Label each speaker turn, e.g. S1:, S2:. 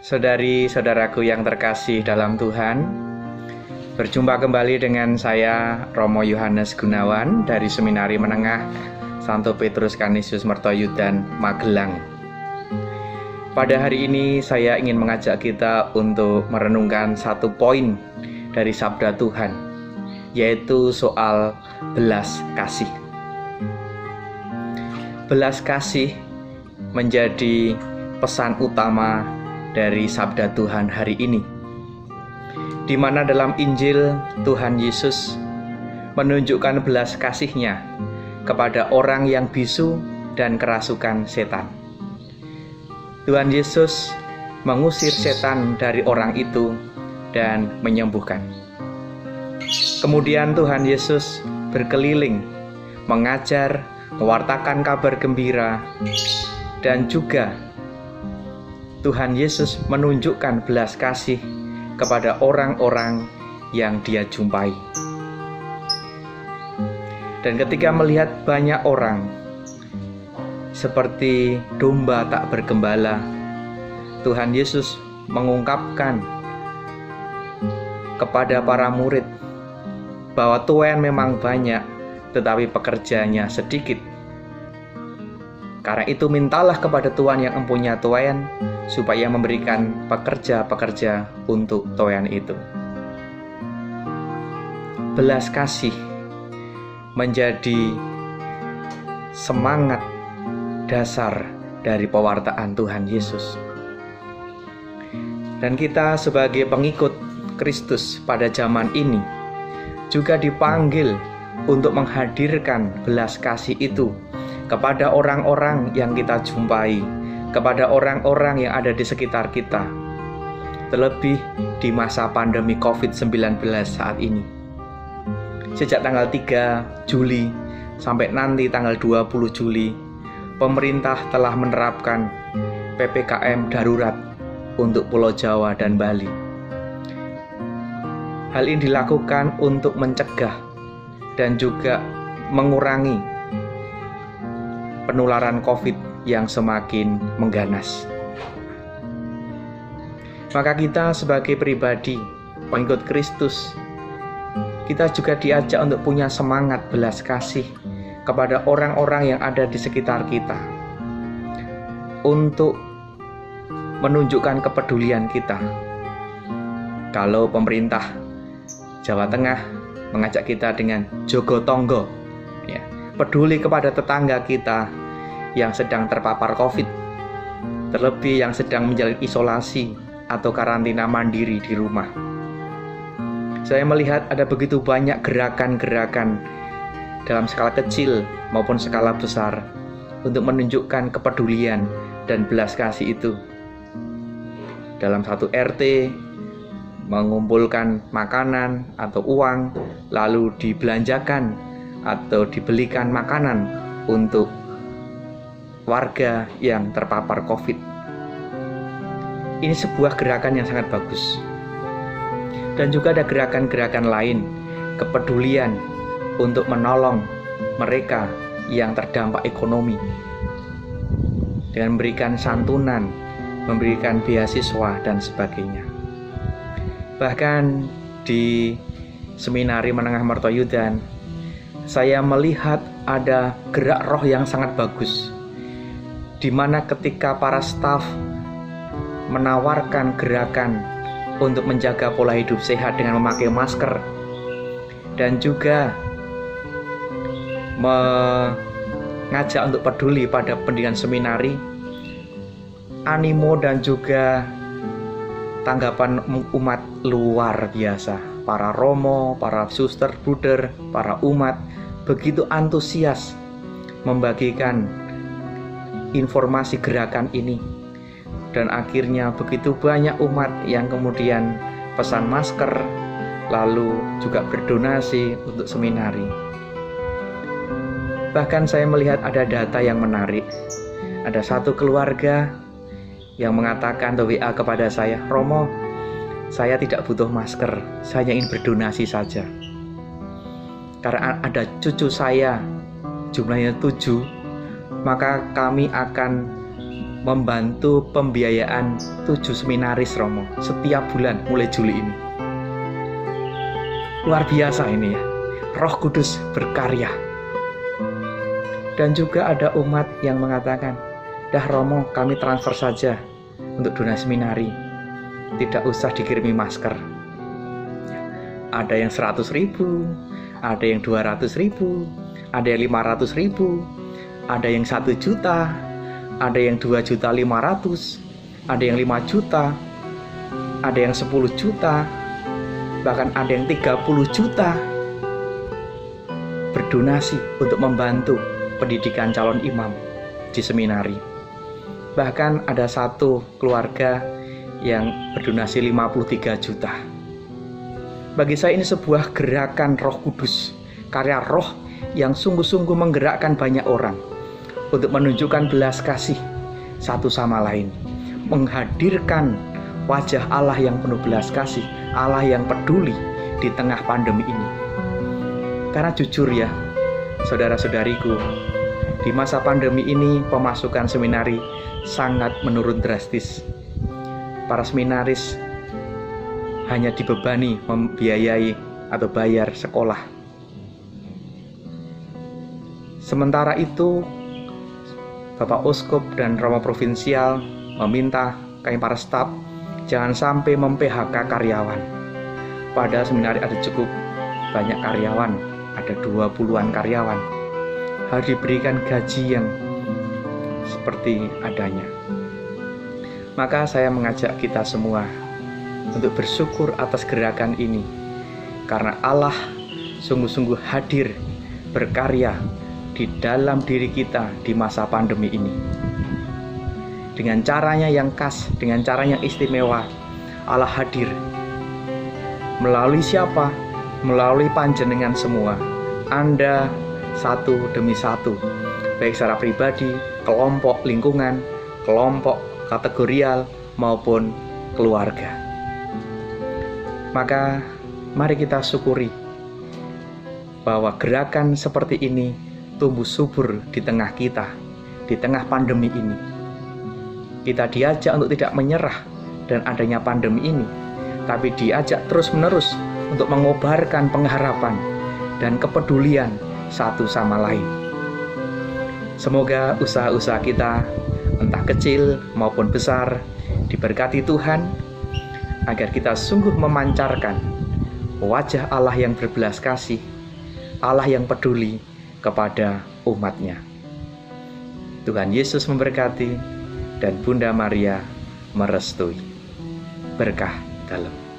S1: Saudari-saudaraku yang terkasih dalam Tuhan, berjumpa kembali dengan saya Romo Yohanes Gunawan dari Seminari Menengah Santo Petrus Canisius Mertoyudan, Magelang. Pada hari ini saya ingin mengajak kita untuk merenungkan satu poin dari sabda Tuhan, yaitu soal belas kasih. Belas kasih menjadi pesan utama dari sabda Tuhan hari ini, di mana dalam Injil Tuhan Yesus menunjukkan belas kasih-Nya kepada orang yang bisu dan kerasukan setan. Tuhan Yesus mengusir setan dari orang itu dan menyembuhkan. Kemudian Tuhan Yesus berkeliling, mengajar, mewartakan kabar gembira, dan juga Tuhan Yesus menunjukkan belas kasih kepada orang-orang yang Dia jumpai. Dan ketika melihat banyak orang seperti domba tak bergembala, Tuhan Yesus mengungkapkan kepada para murid bahwa tuan memang banyak, tetapi pekerjanya sedikit. Karena itu mintalah kepada Tuhan yang empunya tuan, supaya memberikan pekerja-pekerja untuk tuan itu. Belas kasih menjadi semangat dasar dari pewartaan Tuhan Yesus. Dan kita sebagai pengikut Kristus pada zaman ini juga dipanggil untuk menghadirkan belas kasih itu kepada orang-orang yang kita jumpai, kepada orang-orang yang ada di sekitar kita, terlebih di masa pandemi COVID-19 saat ini. Sejak tanggal 3 Juli sampai nanti tanggal 20 Juli, pemerintah telah menerapkan PPKM darurat untuk Pulau Jawa dan Bali. Hal ini dilakukan untuk mencegah dan juga mengurangi penularan COVID yang semakin mengganas. Maka kita sebagai pribadi pengikut Kristus, kita juga diajak untuk punya semangat belas kasih kepada orang-orang yang ada di sekitar kita, untuk menunjukkan kepedulian kita. Kalau pemerintah Jawa Tengah mengajak kita dengan jogo tonggo, peduli kepada tetangga kita yang sedang terpapar COVID, terlebih yang sedang menjalani isolasi atau karantina mandiri di rumah. Saya melihat ada begitu banyak gerakan-gerakan dalam skala kecil maupun skala besar untuk menunjukkan kepedulian dan belas kasih itu. Dalam satu RT mengumpulkan makanan atau uang, lalu dibelanjakan atau dibelikan makanan untuk warga yang terpapar COVID. Ini sebuah gerakan yang sangat bagus. Dan juga ada gerakan-gerakan lain, kepedulian untuk menolong mereka yang terdampak ekonomi, dengan memberikan santunan, memberikan beasiswa, dan sebagainya. Bahkan di Seminari Menengah Mertoyudan, saya melihat ada gerak roh yang sangat bagus, di mana ketika para staf menawarkan gerakan untuk menjaga pola hidup sehat dengan memakai masker, dan juga mengajak untuk peduli pada pendidikan seminari, animo dan juga tanggapan umat luar biasa. Para romo, para suster, bruder, para umat begitu antusias membagikan informasi gerakan ini, dan akhirnya begitu banyak umat yang kemudian pesan masker, lalu juga berdonasi untuk seminari. Bahkan saya melihat ada data yang menarik. Ada satu keluarga yang mengatakan atau WA kepada saya, "Romo, saya tidak butuh masker, saya ingin berdonasi saja. Karena ada cucu saya, jumlahnya 7, maka kami akan membantu pembiayaan 7 seminaris Romo setiap bulan mulai Juli ini. Luar biasa ini ya, Roh Kudus berkarya. Dan juga ada umat yang mengatakan, dah Romo, kami transfer saja untuk donasi seminari, tidak usah dikirimi masker. Ada yang 100.000, ada yang 200.000, ada yang 500.000, ada yang 1 juta, ada yang 2.500.000, ada yang 5 juta, ada yang 10 juta, bahkan ada yang 30 juta berdonasi untuk membantu pendidikan calon imam di seminari. Bahkan ada satu keluarga yang berdonasi 53 juta. Bagi saya ini sebuah gerakan Roh Kudus, karya Roh yang sungguh-sungguh menggerakkan banyak orang untuk menunjukkan belas kasih satu sama lain, menghadirkan wajah Allah yang penuh belas kasih, Allah yang peduli di tengah pandemi ini. Karena jujur ya, saudara-saudariku, di masa pandemi ini pemasukan seminari sangat menurun drastis. Para seminaris hanya dibebani membiayai atau bayar sekolah. Sementara itu, Bapak Uskup dan Romo Provinsial meminta kami para staf jangan sampai mem-PHK karyawan. Pada seminari ada cukup banyak karyawan, ada 20-an karyawan. Harus diberikan gaji yang seperti adanya. Maka saya mengajak kita semua untuk bersyukur atas gerakan ini, karena Allah sungguh-sungguh hadir berkarya di dalam diri kita di masa pandemi ini. Dengan caranya yang khas, dengan caranya yang istimewa, Allah hadir. Melalui siapa? Melalui panjenengan semua. Anda satu demi satu, baik secara pribadi, kelompok lingkungan, kelompok kategorial, maupun keluarga. Maka mari kita syukuri bahwa gerakan seperti ini tumbuh subur di tengah kita, di tengah pandemi ini. Kita diajak untuk tidak menyerah dan adanya pandemi ini, tapi diajak terus-menerus untuk mengobarkan pengharapan dan kepedulian satu sama lain. Semoga usaha-usaha kita, entah kecil maupun besar, diberkati Tuhan, agar kita sungguh memancarkan wajah Allah yang berbelas kasih, Allah yang peduli kepada umatnya. Tuhan Yesus memberkati dan Bunda Maria merestui. Berkah dalam.